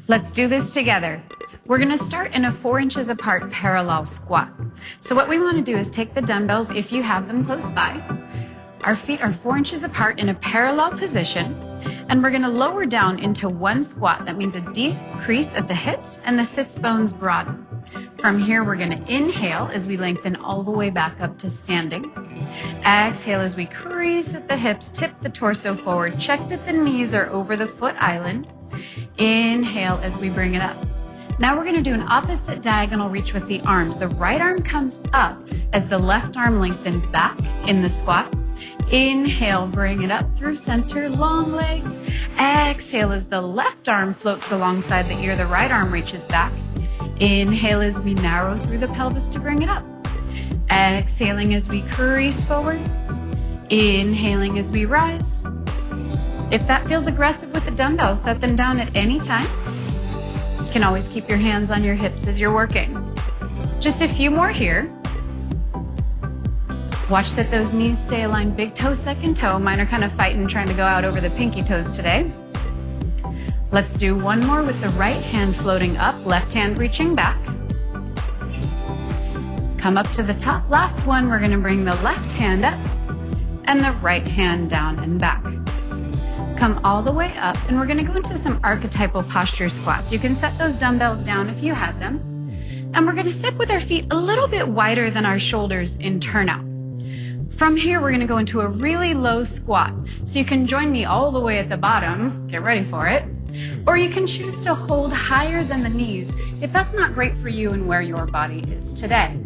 Let's do this together. We're going to start in a 4 inches apart parallel squat. So what we want to do is take the dumbbells, if you have them close by. Our feet are 4 inches apart in a parallel position, and we're going to lower down into one squat. That means a decrease at the hips and the sits bones broaden. From here, we're going to inhale as we lengthen all the way back up to standing. Exhale as we crease at the hips, tip the torso forward, check that the knees are over the foot island. Inhale as we bring it up. Now we're going to do an opposite diagonal reach with the arms. The right arm comes up as the left arm lengthens back in the squat. Inhale, bring it up through center, long legs. Exhale as the left arm floats alongside the ear, the right arm reaches back. Inhale as we narrow through the pelvis to bring it up. Exhaling as we crease forward. Inhaling as we rise. If that feels aggressive with the dumbbells, set them down at any time. You can always keep your hands on your hips as you're working. Just a few more here. Watch that those knees stay aligned, big toe, second toe. Mine are kind of fighting, trying to go out over the pinky toes today. Let's do one more with the right hand floating up, left hand reaching back. Come up to the top. Last one, we're going to bring the left hand up and the right hand down and back. Come all the way up, and we're going to go into some archetypal posture squats. You can set those dumbbells down if you have them. And we're going to sit with our feet a little bit wider than our shoulders in turnout. From here, we're going to go into a really low squat. So you can join me all the way at the bottom. Get ready for it. Or you can choose to hold higher than the knees if that's not great for you and where your body is today.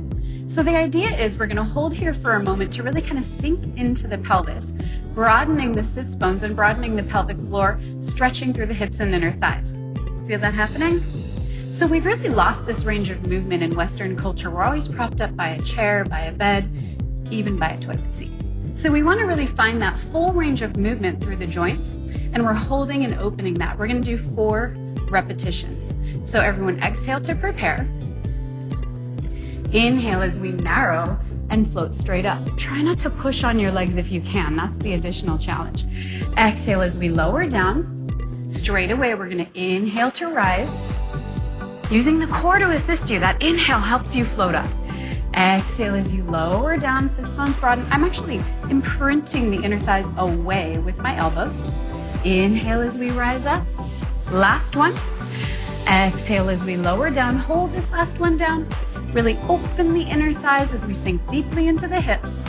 So the idea is we're going to hold here for a moment to really kind of sink into the pelvis, broadening the sits bones and broadening the pelvic floor, stretching through the hips and inner thighs. Feel that happening? So we've really lost this range of movement in Western culture. We're always propped up by a chair, by a bed, even by a toilet seat. So we want to really find that full range of movement through the joints, and we're holding and opening that. We're going to do 4 repetitions. So everyone exhale to prepare. Inhale as we narrow and float straight up. Try not to push on your legs if you can. That's the additional challenge. Exhale as we lower down. Straight away, we're going to inhale to rise. Using the core to assist you. That inhale helps you float up. Exhale as you lower down, sits bones broaden. I'm actually imprinting the inner thighs away with my elbows. Inhale as we rise up. Last one. Exhale as we lower down. Hold this last one down. Really open the inner thighs as we sink deeply into the hips.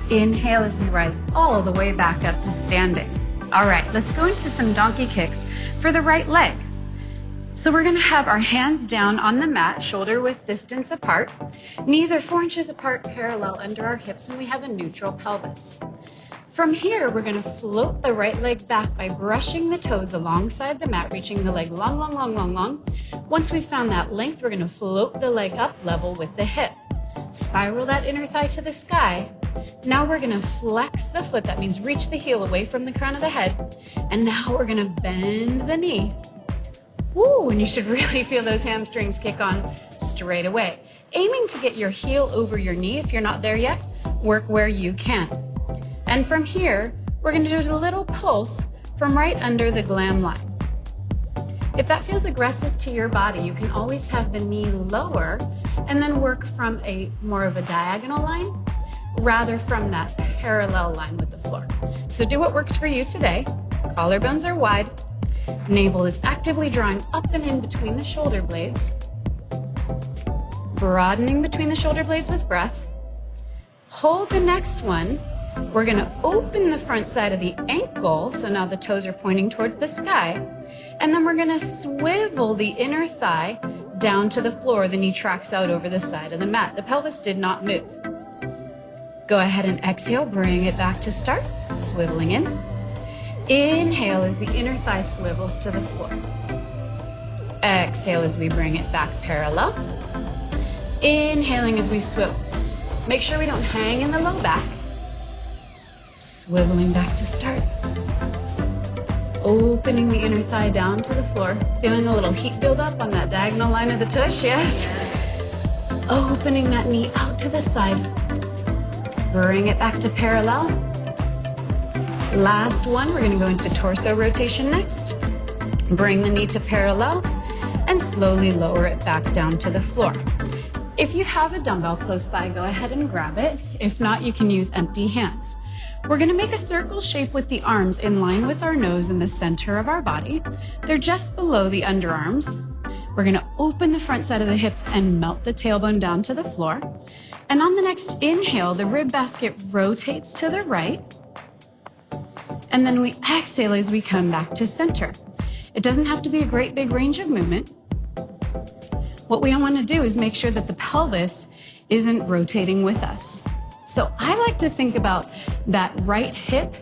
Inhale as we rise all the way back up to standing. All right, let's go into some donkey kicks for the right leg. So we're going to have our hands down on the mat, shoulder width distance apart. Knees are 4 inches apart, parallel under our hips, and we have a neutral pelvis. From here, we're going to float the right leg back by brushing the toes alongside the mat, reaching the leg long, long, long, long, long. Once we've found that length, we're going to float the leg up level with the hip. Spiral that inner thigh to the sky. Now we're going to flex the foot. That means reach the heel away from the crown of the head. And now we're going to bend the knee. Woo, and you should really feel those hamstrings kick on straight away. Aiming to get your heel over your knee if you're not there yet. Work where you can. And from here, we're going to do a little pulse from right under the glam line. If that feels aggressive to your body, you can always have the knee lower and then work from a more of a diagonal line rather from that parallel line with the floor. So do what works for you today. Collarbones are wide. Navel is actively drawing up and in between the shoulder blades. Broadening between the shoulder blades with breath. Hold the next one. We're going to open the front side of the ankle, so now the toes are pointing towards the sky. And then we're going to swivel the inner thigh down to the floor. The knee tracks out over the side of the mat. The pelvis did not move. Go ahead and exhale, bring it back to start, swiveling in. Inhale as the inner thigh swivels to the floor. Exhale as we bring it back parallel. Inhaling as we swivel. Make sure we don't hang in the low back. Swiveling back to start. Opening the inner thigh down to the floor. Feeling a little heat build up on that diagonal line of the tush, yes? Opening that knee out to the side. Bring it back to parallel. Last one, we're going to go into torso rotation next. Bring the knee to parallel and slowly lower it back down to the floor. If you have a dumbbell close by, go ahead and grab it. If not, you can use empty hands. We're gonna make a circle shape with the arms in line with our nose in the center of our body. They're just below the underarms. We're gonna open the front side of the hips and melt the tailbone down to the floor. And on the next inhale, the rib basket rotates to the right. And then we exhale as we come back to center. It doesn't have to be a great big range of movement. What we want to do is make sure that the pelvis isn't rotating with us. So I like to think about that right hip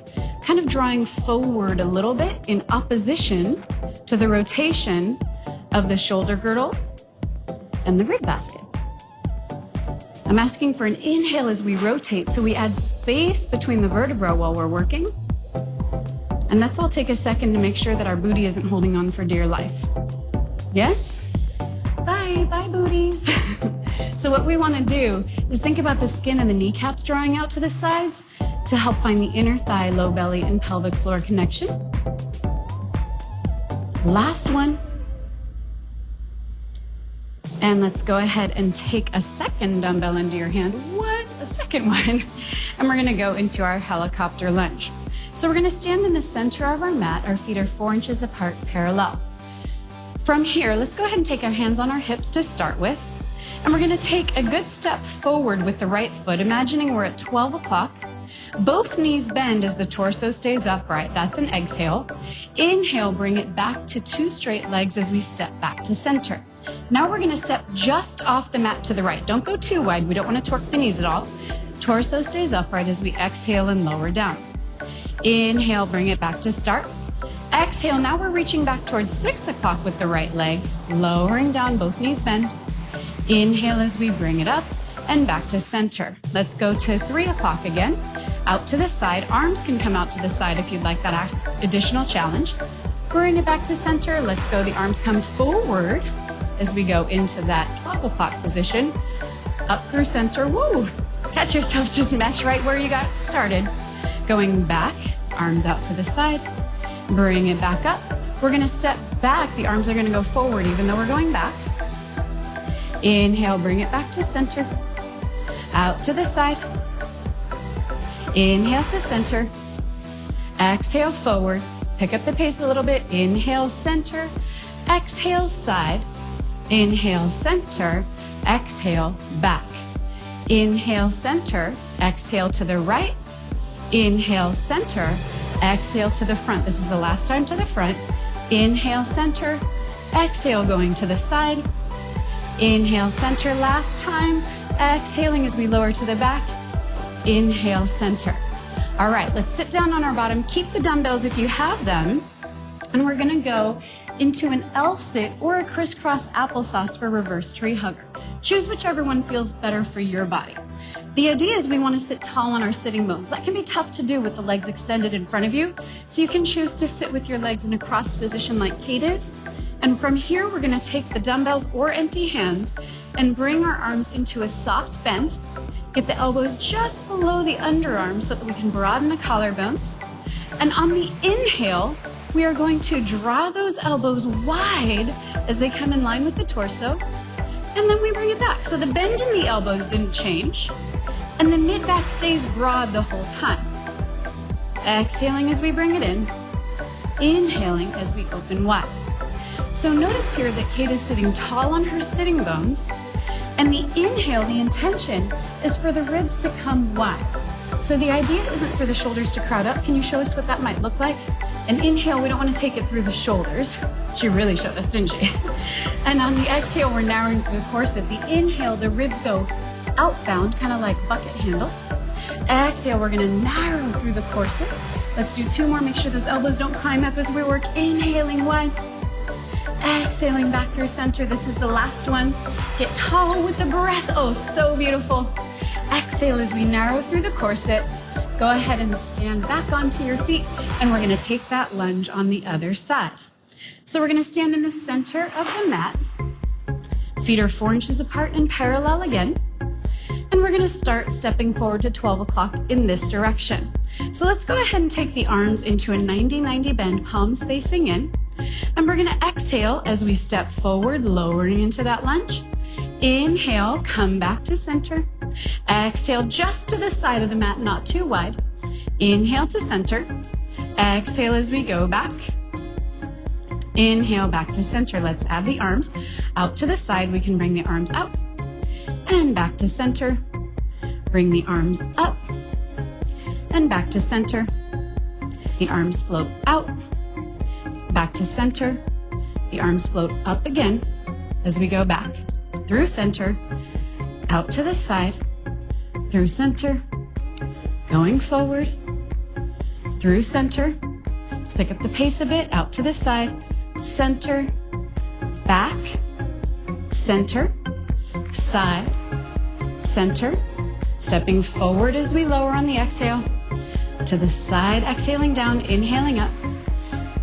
kind of drawing forward a little bit in opposition to the rotation of the shoulder girdle and the rib basket. I'm asking for an inhale as we rotate, so we add space between the vertebrae while we're working. And let's all take a second to make sure that our booty isn't holding on for dear life. Yes? Bye booties. So what we want to do is think about the skin and the kneecaps drawing out to the sides to help find the inner thigh, low belly, and pelvic floor connection. Last one. And let's go ahead and take a second dumbbell into your hand. What? A second one. And we're gonna go into our helicopter lunge. So we're gonna stand in the center of our mat. Our feet are 4 inches apart, parallel. From here, let's go ahead and take our hands on our hips to start with. And we're gonna take a good step forward with the right foot, imagining we're at 12 o'clock. Both knees bend as the torso stays upright. That's an exhale. Inhale, bring it back to 2 straight legs as we step back to center. Now we're gonna step just off the mat to the right. Don't go too wide. We don't wanna torque the knees at all. Torso stays upright as we exhale and lower down. Inhale, bring it back to start. Exhale, now we're reaching back towards 6 o'clock with the right leg, lowering down, both knees bend. Inhale as we bring it up and back to center. Let's go to 3 o'clock again. Out to the side. Arms can come out to the side if you'd like that additional challenge. Bring it back to center. Let's go. The arms come forward as we go into that 12 o'clock position. Up through center. Woo! Catch yourself, just match right where you got started. Going back, arms out to the side. Bring it back up. We're gonna step back. The arms are gonna go forward even though we're going back. Inhale, bring it back to center. Out to the side. Inhale to center. Exhale forward. Pick up the pace a little bit. Inhale center. Exhale side. Inhale center. Exhale back. Inhale center. Exhale to the right. Inhale center. Exhale to the front. This is the last time to the front. Inhale center. Exhale going to the side. Inhale center. Last time. Exhaling as we lower to the back. Inhale center. All right, let's sit down on our bottom. Keep the dumbbells if you have them. And we're gonna go into an L sit or a crisscross applesauce for reverse tree hugger. Choose whichever one feels better for your body. The idea is we want to sit tall on our sitting bones. That can be tough to do with the legs extended in front of you. So you can choose to sit with your legs in a crossed position like Kate is. And from here, we're gonna take the dumbbells or empty hands and bring our arms into a soft bend. Get the elbows just below the underarms so that we can broaden the collarbones. And on the inhale, we are going to draw those elbows wide as they come in line with the torso. And then we bring it back. So the bend in the elbows didn't change. And the mid-back stays broad the whole time. Exhaling as we bring it in. Inhaling as we open wide. So notice here that Kate is sitting tall on her sitting bones. And the inhale, the intention is for the ribs to come wide. So the idea isn't for the shoulders to crowd up. Can you show us what that might look like? An inhale, we don't want to take it through the shoulders. She really showed us, didn't she? And on the exhale, we're narrowing through the corset. The inhale, the ribs go outbound, kind of like bucket handles. Exhale, we're gonna narrow through the corset. Let's do 2 more. Make sure those elbows don't climb up as we work. Inhaling wide. Exhaling back through center. This is the last one. Get tall with the breath. Oh, so beautiful. Exhale as we narrow through the corset. Go ahead and stand back onto your feet, and we're gonna take that lunge on the other side. So we're gonna stand in the center of the mat. Feet are 4 inches apart and parallel again. And we're gonna start stepping forward to 12 o'clock in this direction. So let's go ahead and take the arms into a 90-90 bend, palms facing in. And we're gonna exhale as we step forward, lowering into that lunge. Inhale, come back to center. Exhale just to the side of the mat, not too wide. Inhale to center. Exhale as we go back. Inhale back to center. Let's add the arms out to the side. We can bring the arms out and back to center. Bring the arms up and back to center. The arms float out, back to center. The arms float up again as we go back. Through center, out to the side, through center, going forward, through center. Let's pick up the pace a bit, out to the side, center, back, center, side, center. Stepping forward as we lower on the exhale, to the side, exhaling down, inhaling up,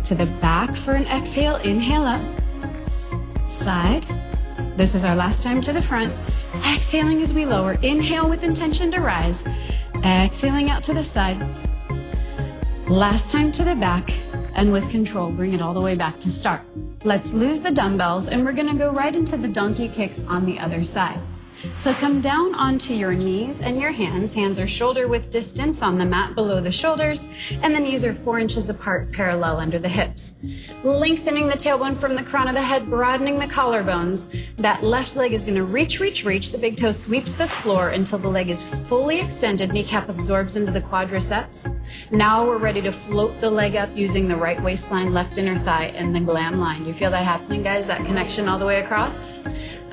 to the back for an exhale, inhale up, side. This is our last time to the front. Exhaling as we lower, inhale with intention to rise, exhaling out to the side. Last time to the back, and with control, bring it all the way back to start. Let's lose the dumbbells, and we're gonna go right into the donkey kicks on the other side. So come down onto your knees and your hands. Hands are shoulder width distance on the mat below the shoulders, and the knees are 4 inches apart, parallel under the hips. Lengthening the tailbone from the crown of the head, broadening the collarbones. That left leg is gonna reach, reach, reach. The big toe sweeps the floor until the leg is fully extended. Kneecap absorbs into the quadriceps. Now we're ready to float the leg up using the right waistline, left inner thigh, and the glam line. Do you feel that happening, guys? That connection all the way across?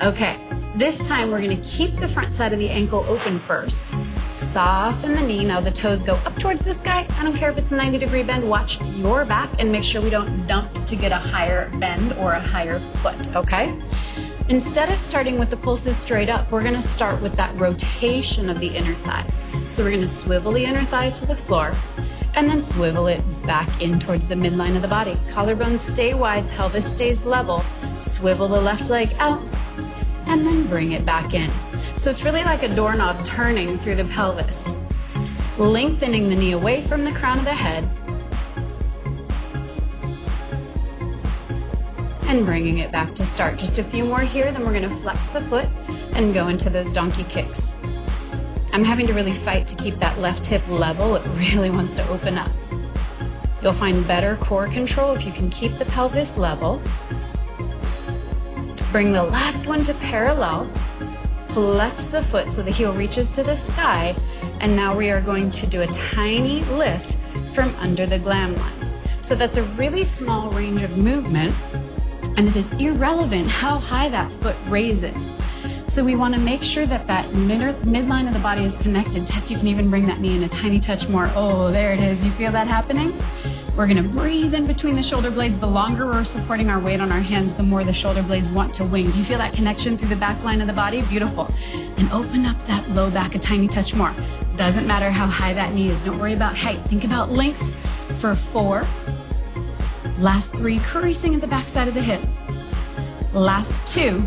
Okay. This time we're gonna keep the front side of the ankle open first. Soften the knee. Now the toes go up towards the sky. I don't care if it's a 90-degree bend. Watch your back and make sure we don't dump to get a higher bend or a higher foot, okay? Instead of starting with the pulses straight up, we're gonna start with that rotation of the inner thigh. So we're gonna swivel the inner thigh to the floor and then swivel it back in towards the midline of the body. Collarbones stay wide, pelvis stays level. Swivel the left leg out, and then bring it back in. So it's really like a doorknob turning through the pelvis. Lengthening the knee away from the crown of the head. And bringing it back to start. Just a few more here, then we're gonna flex the foot and go into those donkey kicks. I'm having to really fight to keep that left hip level. It really wants to open up. You'll find better core control if you can keep the pelvis level. Bring the last one to parallel, flex the foot so the heel reaches to the sky, and now we are going to do a tiny lift from under the glam line. So that's a really small range of movement, and it is irrelevant how high that foot raises. So we want to make sure that that midline of the body is connected. Tess, you can even bring that knee in a tiny touch more. Oh, there it is. You feel that happening? We're gonna breathe in between the shoulder blades. The longer we're supporting our weight on our hands, the more the shoulder blades want to wing. Do you feel that connection through the back line of the body? Beautiful. And open up that low back a tiny touch more. Doesn't matter how high that knee is. Don't worry about height. Think about length for 4. Last 3, creasing at the back side of the hip. Last 2.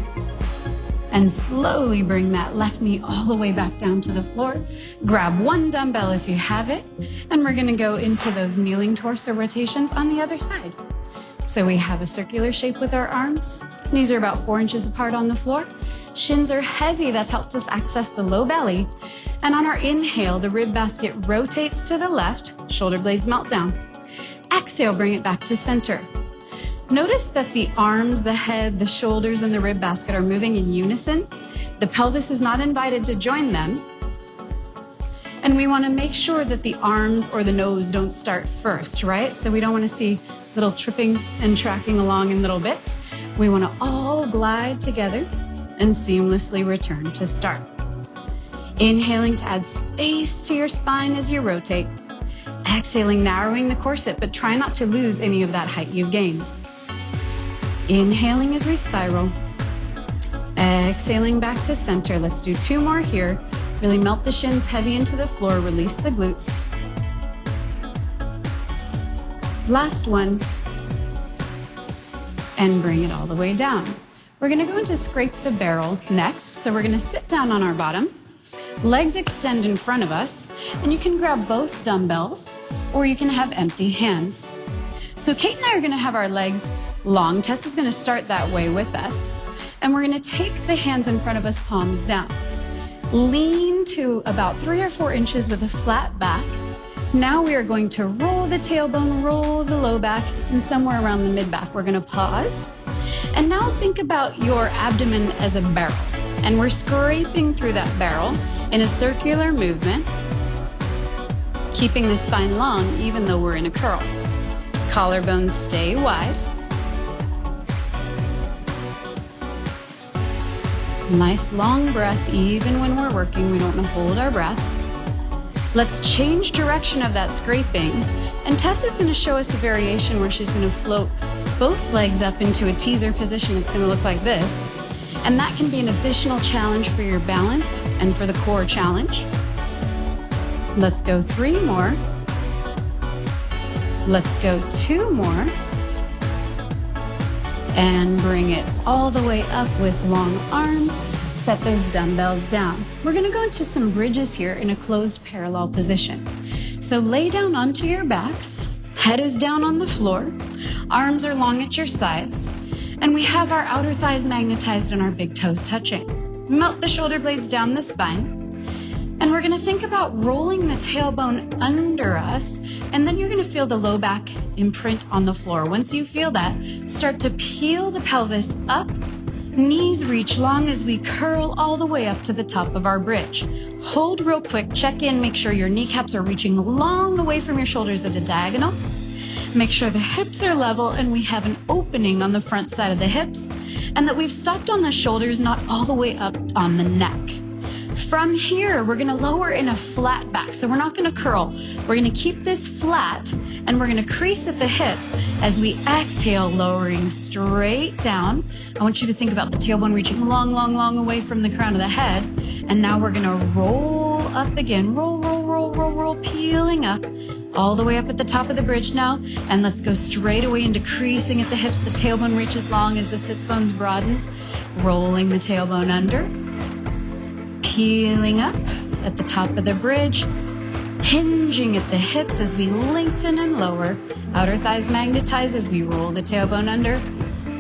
And slowly bring that left knee all the way back down to the floor. Grab one dumbbell if you have it, and we're gonna go into those kneeling torso rotations on the other side. So we have a circular shape with our arms. Knees are about 4 inches apart on the floor. Shins are heavy, that's helped us access the low belly. And on our inhale, the rib basket rotates to the left, shoulder blades melt down. Exhale, bring it back to center. Notice that the arms, the head, the shoulders, and the rib basket are moving in unison. The pelvis is not invited to join them. And we want to make sure that the arms or the nose don't start first, right? So we don't want to see little tripping and tracking along in little bits. We want to all glide together and seamlessly return to start. Inhaling to add space to your spine as you rotate. Exhaling, narrowing the corset, but try not to lose any of that height you've gained. Inhaling as we spiral. Exhaling back to center. Let's do 2 more here. Really melt the shins heavy into the floor. Release the glutes. Last one. And bring it all the way down. We're gonna go into scrape the barrel next. So we're gonna sit down on our bottom. Legs extend in front of us. And you can grab both dumbbells or you can have empty hands. So Kate and I are gonna have our legs long. Tess is gonna start that way with us. And we're gonna take the hands in front of us, palms down. Lean to about 3 or 4 inches with a flat back. Now we are going to roll the tailbone, roll the low back, and somewhere around the mid back. We're gonna pause. And now think about your abdomen as a barrel. And we're scraping through that barrel in a circular movement, keeping the spine long even though we're in a curl. Collarbones stay wide. Nice long breath, even when we're working, we don't want to hold our breath. Let's change direction of that scraping. And Tess is going to show us a variation where she's going to float both legs up into a teaser position. It's going to look like this. And that can be an additional challenge for your balance and for the core challenge. Let's go 3 more. Let's go 2 more. And bring it all the way up with long arms. Set those dumbbells down. We're gonna go into some bridges here in a closed parallel position. So lay down onto your backs, head is down on the floor, arms are long at your sides, and we have our outer thighs magnetized and our big toes touching. Melt the shoulder blades down the spine. And we're gonna think about rolling the tailbone under us, and then you're gonna feel the low back imprint on the floor. Once you feel that, start to peel the pelvis up, knees reach long as we curl all the way up to the top of our bridge. Hold real quick, check in, make sure your kneecaps are reaching long away from your shoulders at a diagonal. Make sure the hips are level and we have an opening on the front side of the hips, and that we've stopped on the shoulders, not all the way up on the neck. From here, we're gonna lower in a flat back. So we're not gonna curl. We're gonna keep this flat and we're gonna crease at the hips as we exhale, lowering straight down. I want you to think about the tailbone reaching long, long, long away from the crown of the head. And now we're gonna roll up again. Roll, roll, roll, roll, roll, peeling up all the way up at the top of the bridge now. And let's go straight away into creasing at the hips. The tailbone reaches long as the sits bones broaden. Rolling the tailbone under. Peeling up at the top of the bridge, hinging at the hips as we lengthen and lower. Outer thighs magnetize as we roll the tailbone under.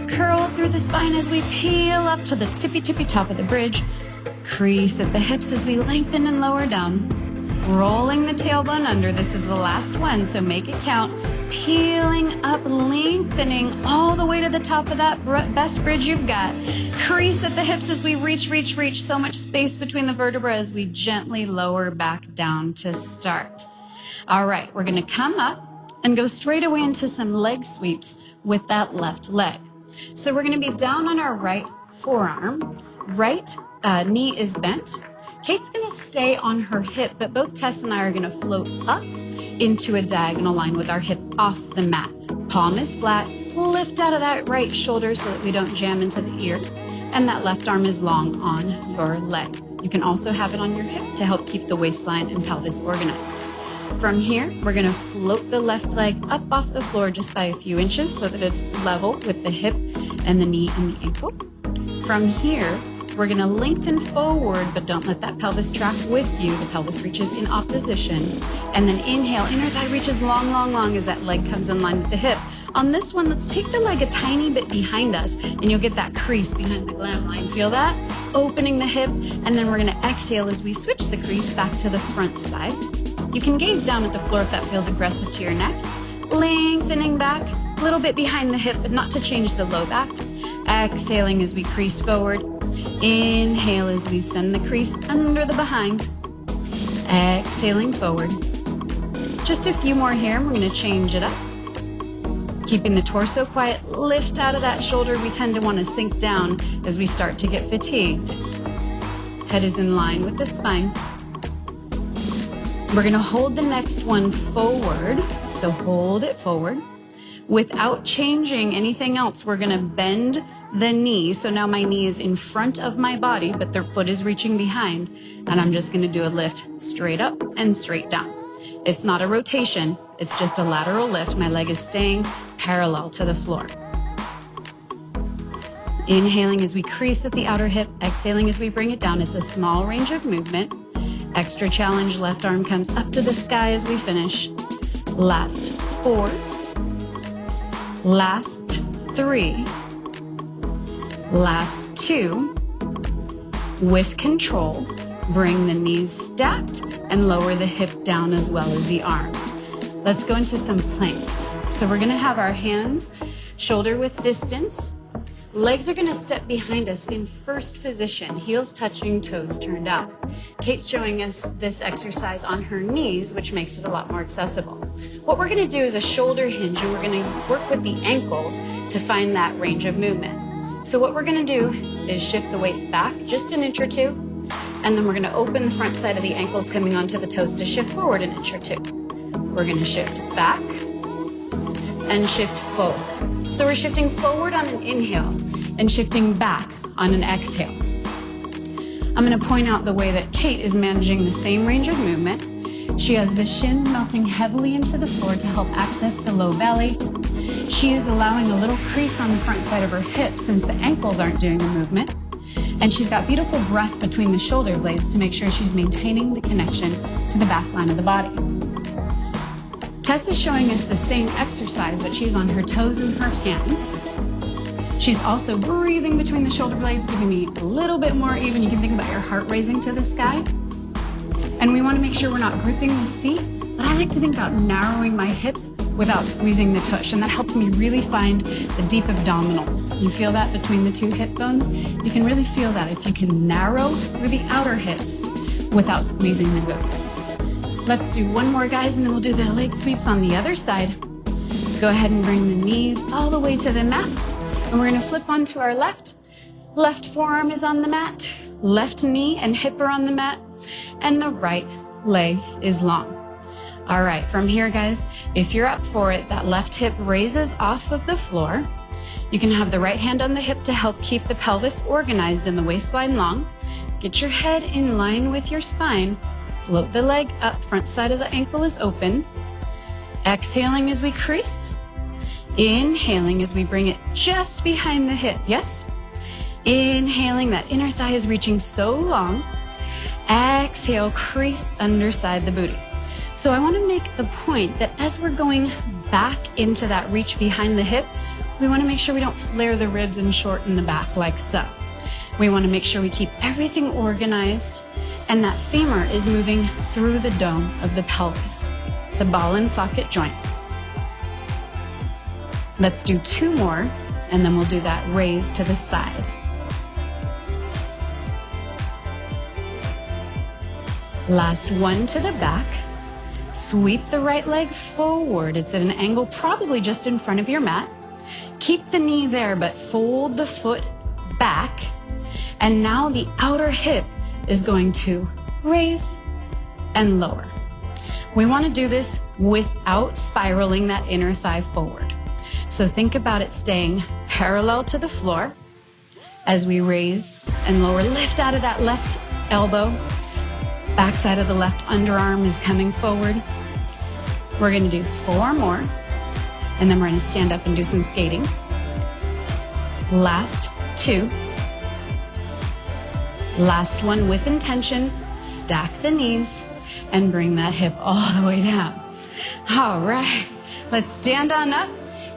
Curl through the spine as we peel up to the tippy top of the bridge. Crease at the hips as we lengthen and lower down. Rolling the tailbone under. This is the last one, so make it count. Peeling up, lengthening all the way to the top of that best bridge you've got. Crease at the hips as we reach. So much space between the vertebrae as we gently lower back down to start. All right, we're gonna come up and go straight away into some leg sweeps with that left leg. So we're gonna be down on our right forearm. Right knee is bent. Kate's gonna stay on her hip, but both Tess and I are gonna float up into a diagonal line with our hip off the mat. Palm is flat, lift out of that right shoulder so that we don't jam into the ear, and that left arm is long on your leg. You can also have it on your hip to help keep the waistline and pelvis organized. From here, we're gonna float the left leg up off the floor just by a few inches so that it's level with the hip and the knee and the ankle. From here, we're gonna lengthen forward, but don't let that pelvis track with you. The pelvis reaches in opposition. And then inhale, inner thigh reaches long, long, long as that leg comes in line with the hip. On this one, let's take the leg a tiny bit behind us and you'll get that crease behind the glam line. Feel that? Opening the hip, and then we're gonna exhale as we switch the crease back to the front side. You can gaze down at the floor if that feels aggressive to your neck. Lengthening back, a little bit behind the hip, but not to change the low back. Exhaling as we crease forward. Inhale as we send the crease under the behind. Exhaling forward. Just a few more here, and we're gonna change it up. Keeping the torso quiet, lift out of that shoulder. We tend to wanna sink down as we start to get fatigued. Head is in line with the spine. We're gonna hold the next one forward, so hold it forward. Without changing anything else, we're gonna bend the knee. So now my knee is in front of my body, but their foot is reaching behind. And I'm just gonna do a lift straight up and straight down. It's not a rotation, it's just a lateral lift. My leg is staying parallel to the floor. Inhaling as we crease at the outer hip, exhaling as we bring it down. It's a small range of movement. Extra challenge, left arm comes up to the sky as we finish. Last 4, Last 3. Last 2. With control, bring the knees stacked and lower the hip down as well as the arm. Let's go into some planks. So we're gonna have our hands shoulder width distance. Legs are gonna step behind us in first position, heels touching, toes turned out. Kate's showing us this exercise on her knees, which makes it a lot more accessible. What we're gonna do is a shoulder hinge, and we're gonna work with the ankles to find that range of movement. So what we're gonna do is shift the weight back just an inch or two, and then we're gonna open the front side of the ankles coming onto the toes to shift forward an inch or two. We're gonna shift back and shift forward. So we're shifting forward on an inhale and shifting back on an exhale. I'm gonna point out the way that Kate is managing the same range of movement. She has the shins melting heavily into the floor to help access the low belly. She is allowing a little crease on the front side of her hips since the ankles aren't doing the movement. And she's got beautiful breath between the shoulder blades to make sure she's maintaining the connection to the back line of the body. Tess is showing us the same exercise, but she's on her toes and her hands. She's also breathing between the shoulder blades, giving me a little bit more even. You can think about your heart raising to the sky. And we want to make sure we're not gripping the seat, but I like to think about narrowing my hips without squeezing the tush, and that helps me really find the deep abdominals. You feel that between the two hip bones? You can really feel that if you can narrow through the outer hips without squeezing the glutes. Let's do one more, guys, and then we'll do the leg sweeps on the other side. Go ahead and bring the knees all the way to the mat, and we're gonna flip onto our left. Left forearm is on the mat, left knee and hip are on the mat, and the right leg is long. All right, from here, guys, if you're up for it, that left hip raises off of the floor. You can have the right hand on the hip to help keep the pelvis organized and the waistline long. Get your head in line with your spine. Float the leg up, front side of the ankle is open. Exhaling as we crease. Inhaling as we bring it just behind the hip, yes? Inhaling, that inner thigh is reaching so long. Exhale, crease underside the booty. So I want to make the point that as we're going back into that reach behind the hip, we want to make sure we don't flare the ribs and shorten the back like so. We want to make sure we keep everything organized and that femur is moving through the dome of the pelvis. It's a ball and socket joint. Let's do 2 more, and then we'll do that raise to the side. Last one to the back. Sweep the right leg forward. It's at an angle probably just in front of your mat. Keep the knee there, but fold the foot back. And now the outer hip is going to raise and lower. We want to do this without spiraling that inner thigh forward. So think about it staying parallel to the floor as we raise and lower. Lift out of that left elbow. Backside of the left underarm is coming forward. We're going to do 4 more, and then we're going to stand up and do some skating. Last 2. Last one with intention. Stack the knees and bring that hip all the way down. All right, let's stand on up.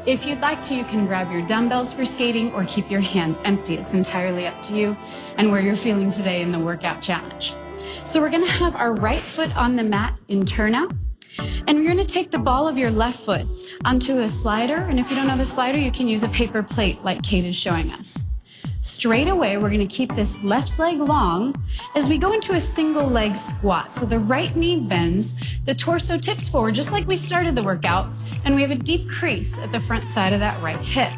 If you'd like to, you can grab your dumbbells for skating or keep your hands empty. It's entirely up to you and where you're feeling today in the workout challenge. So we're gonna have our right foot on the mat in turnout, and we're gonna take the ball of your left foot onto a slider, and if you don't have a slider, you can use a paper plate like Kate is showing us. Straight away, we're gonna keep this left leg long as we go into a single leg squat. So the right knee bends, the torso tips forward just like we started the workout, and we have a deep crease at the front side of that right hip.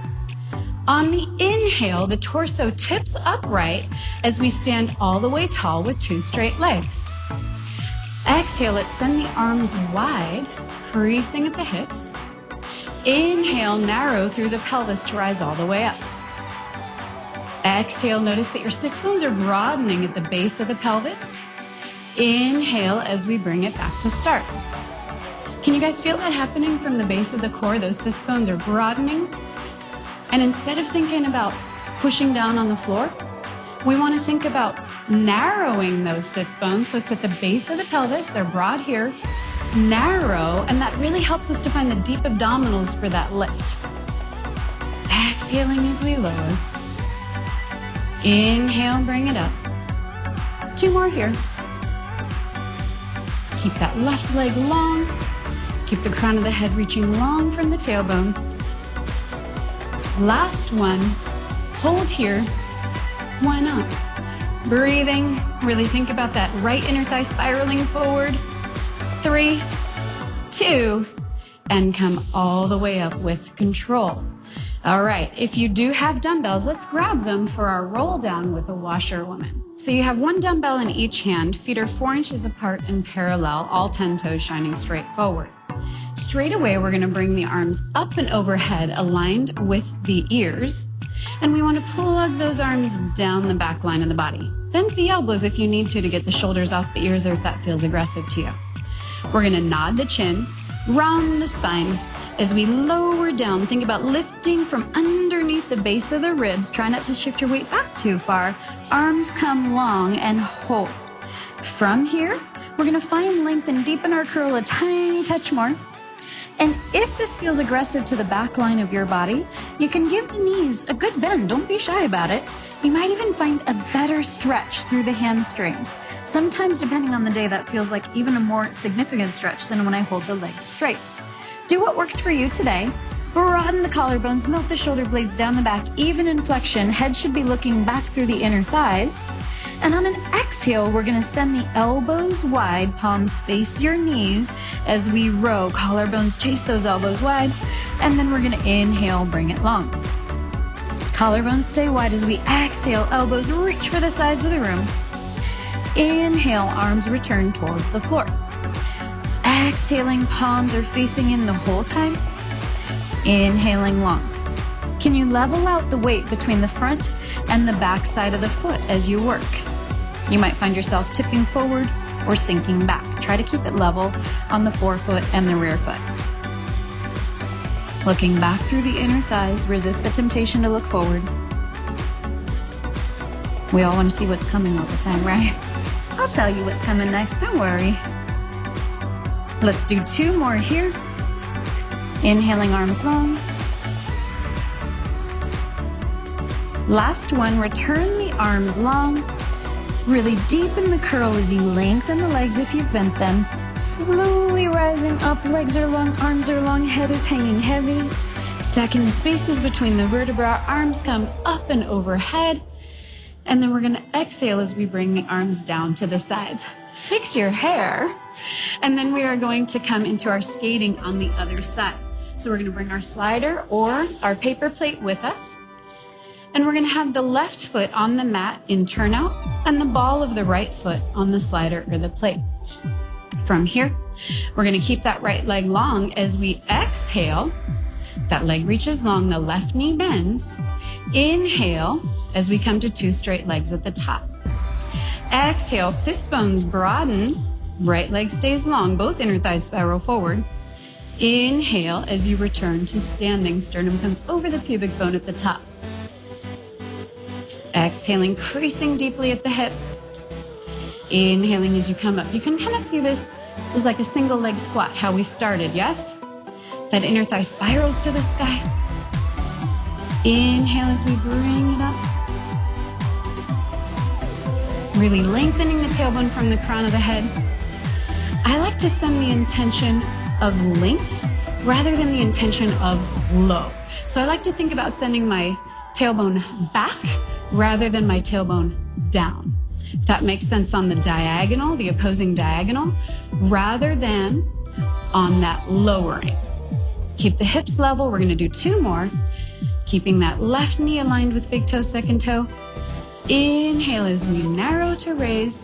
On the inhale, the torso tips upright as we stand all the way tall with 2 straight legs. Exhale, let's send the arms wide, creasing at the hips. Inhale, narrow through the pelvis to rise all the way up. Exhale, notice that your sits bones are broadening at the base of the pelvis. Inhale as we bring it back to start. Can you guys feel that happening from the base of the core? Those sits bones are broadening. And instead of thinking about pushing down on the floor, we want to think about narrowing those sits bones. So it's at the base of the pelvis, they're broad here, narrow, and that really helps us to find the deep abdominals for that lift. Exhaling as we lower. Inhale, bring it up. 2 more here. Keep that left leg long. Keep the crown of the head reaching long from the tailbone. Last one. Hold here. Why not? Breathing. Really think about that right inner thigh spiraling forward. 3, 2, and come all the way up with control. All right, if you do have dumbbells, let's grab them for our roll down with a washerwoman. So you have 1 dumbbell in each hand, feet are 4 inches apart and parallel, all 10 toes shining straight forward. Straight away, we're gonna bring the arms up and overhead, aligned with the ears, and we wanna plug those arms down the back line of the body. Bend the elbows if you need to get the shoulders off the ears or if that feels aggressive to you. We're gonna nod the chin, round the spine. As we lower down, think about lifting from underneath the base of the ribs. Try not to shift your weight back too far. Arms come long and hold. From here, we're gonna find length and deepen our curl a tiny touch more. And if this feels aggressive to the back line of your body, you can give the knees a good bend. Don't be shy about it. You might even find a better stretch through the hamstrings. Sometimes, depending on the day, that feels like even a more significant stretch than when I hold the legs straight. Do what works for you today. Broaden the collarbones, melt the shoulder blades down the back, even in flexion. Head should be looking back through the inner thighs. And on an exhale, we're gonna send the elbows wide, palms face your knees as we row. Collarbones chase those elbows wide. And then we're gonna inhale, bring it long. Collarbones stay wide as we exhale, elbows reach for the sides of the room. Inhale, arms return toward the floor. Exhaling, palms are facing in the whole time. Inhaling long. Can you level out the weight between the front and the back side of the foot as you work? You might find yourself tipping forward or sinking back. Try to keep it level on the forefoot and the rear foot. Looking back through the inner thighs, resist the temptation to look forward. We all want to see what's coming all the time, right? I'll tell you what's coming next, don't worry. Let's do 2 more here. Inhaling, arms long. Last one, return the arms long. Really deepen the curl as you lengthen the legs if you've bent them. Slowly rising up, legs are long, arms are long, head is hanging heavy. Stacking the spaces between the vertebrae, arms come up and overhead. And then we're gonna exhale as we bring the arms down to the sides. Fix your hair. And then we are going to come into our skating on the other side. So we're gonna bring our slider or our paper plate with us. And we're gonna have the left foot on the mat in turnout and the ball of the right foot on the slider or the plate. From here, we're gonna keep that right leg long as we exhale. That leg reaches long, the left knee bends. Inhale as we come to 2 straight legs at the top. Exhale, sits bones broaden. Right leg stays long, both inner thighs spiral forward. Inhale as you return to standing. Sternum comes over the pubic bone at the top. Exhaling, creasing deeply at the hip. Inhaling as you come up. You can kind of see this as like a single leg squat, how we started, yes? That inner thigh spirals to the sky. Inhale as we bring it up. Really lengthening the tailbone from the crown of the head. I like to send the intention of length rather than the intention of low. So I like to think about sending my tailbone back rather than my tailbone down. If that makes sense on the diagonal, the opposing diagonal, rather than on that lowering. Keep the hips level. We're gonna do 2 more. Keeping that left knee aligned with big toe, second toe. Inhale as we narrow to raise.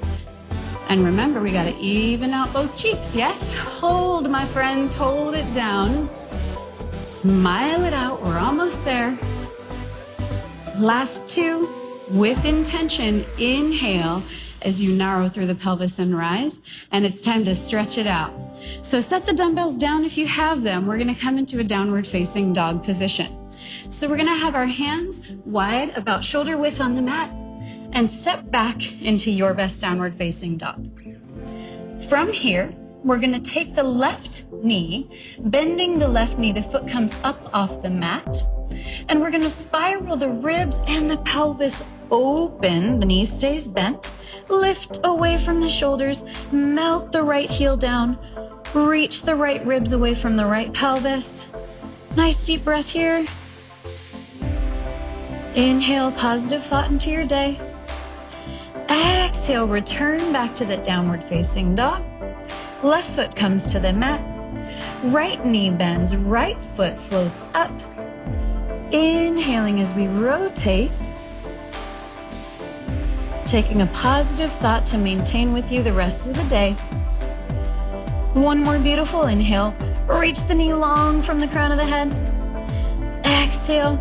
And remember, we gotta even out both cheeks, yes? Hold, my friends, hold it down. Smile it out, we're almost there. Last 2, with intention, inhale as you narrow through the pelvis and rise, and it's time to stretch it out. So set the dumbbells down if you have them. We're gonna come into a downward facing dog position. So we're gonna have our hands wide, about shoulder width on the mat, and step back into your best downward facing dog. From here, we're gonna take the left knee, bending the left knee, the foot comes up off the mat, And we're gonna spiral the ribs and the pelvis open. The knee stays bent. Lift away from the shoulders. Melt the right heel down. Reach the right ribs away from the right pelvis. Nice deep breath here. Inhale positive thought into your day. Exhale, return back to the downward facing dog. Left foot comes to the mat. Right knee bends, right foot floats up. Inhaling as we rotate. Taking a positive thought to maintain with you the rest of the day. One more beautiful inhale. Reach the knee long from the crown of the head. Exhale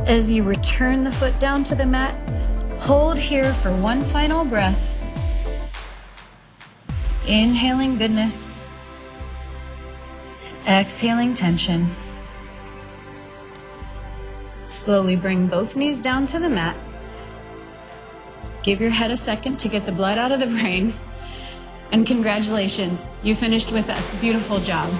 as you return the foot down to the mat. Hold here for one final breath. Inhaling goodness. Exhaling tension. Slowly bring both knees down to the mat. Give your head a second to get the blood out of the brain. And congratulations, you finished with us. Beautiful job.